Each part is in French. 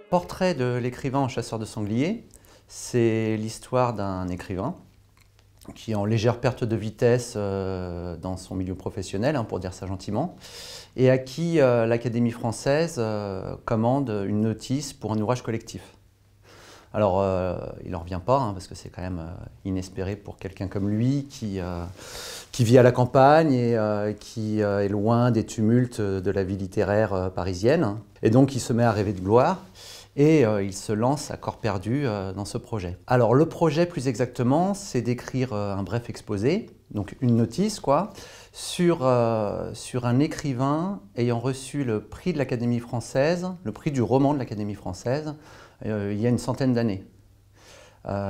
Portrait de l'écrivain en chasseur de sangliers, c'est l'histoire d'un écrivain qui est en légère perte de vitesse dans son milieu professionnel, pour dire ça gentiment, et à qui l'Académie française commande une notice pour un ouvrage collectif. Alors, il n'en revient pas, parce que c'est quand même inespéré pour quelqu'un comme lui qui vit à la campagne et qui est loin des tumultes de la vie littéraire parisienne. Et donc, il se met à rêver de gloire et il se lance à corps perdu dans ce projet. Alors, le projet, plus exactement, c'est d'écrire un bref exposé, donc une notice, sur un écrivain ayant reçu le prix de l'Académie française, le prix du roman de l'Académie française, il y a une centaine d'années.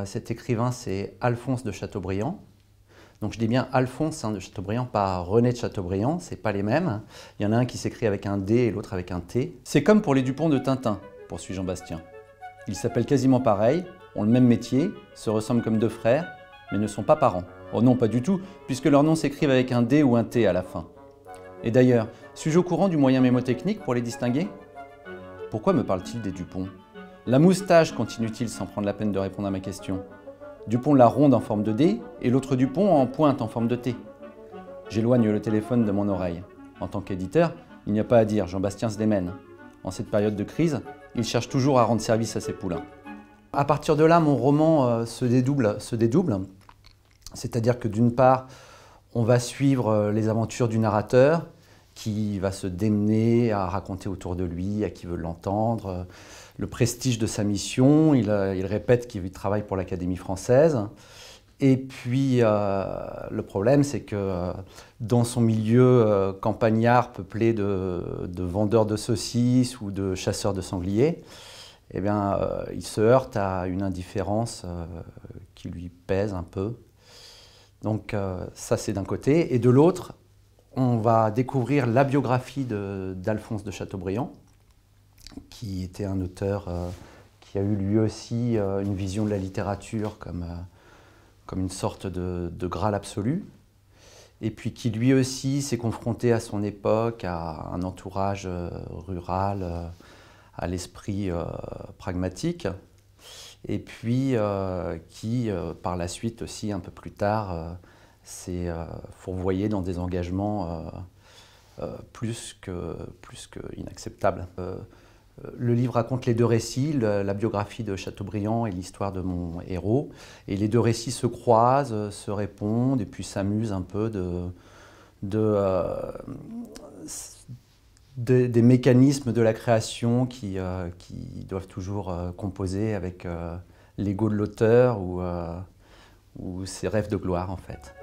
Cet écrivain, c'est Alphonse de Chateaubriand. Donc je dis bien Alphonse de Chateaubriand, pas René de Chateaubriand, c'est pas les mêmes. Il y en a un qui s'écrit avec un D et l'autre avec un T. C'est comme pour les Dupont de Tintin, poursuit Jean-Bastien. Ils s'appellent quasiment pareil, ont le même métier, se ressemblent comme deux frères, mais ne sont pas parents. Oh non, pas du tout, puisque leurs noms s'écrivent avec un D ou un T à la fin. Et d'ailleurs, suis-je au courant du moyen mémotechnique pour les distinguer? Pourquoi me parle-t-il des Dupont? La moustache, continue-t-il sans prendre la peine de répondre à ma question. Dupont la ronde en forme de D et l'autre Dupont en pointe en forme de T. J'éloigne le téléphone de mon oreille. En tant qu'éditeur, il n'y a pas à dire, Jean-Bastien se démène. En cette période de crise, il cherche toujours à rendre service à ses poulains. À partir de là, mon roman se dédouble. C'est-à-dire que d'une part, on va suivre les aventures du narrateur qui va se démener à raconter autour de lui, à qui veut l'entendre, le prestige de sa mission. Il répète qu'il travaille pour l'Académie française. Et puis, le problème, c'est que dans son milieu campagnard peuplé de vendeurs de saucisses ou de chasseurs de sangliers, eh bien, il se heurte à une indifférence qui lui pèse un peu. Donc ça, c'est d'un côté. Et de l'autre, on va découvrir la biographie d'Alphonse de Chateaubriand, qui était un auteur qui a eu lui aussi une vision de la littérature comme une sorte de Graal absolu, et puis qui lui aussi s'est confronté à son époque à un entourage rural, à l'esprit pragmatique, et puis qui, par la suite aussi, un peu plus tard, s'est fourvoyé dans des engagements plus que inacceptables. Le livre raconte les deux récits, la biographie de Chateaubriand et l'histoire de mon héros. Et les deux récits se croisent, se répondent et puis s'amusent un peu des mécanismes de la création qui doivent toujours composer avec l'ego de l'auteur ou ses rêves de gloire en fait.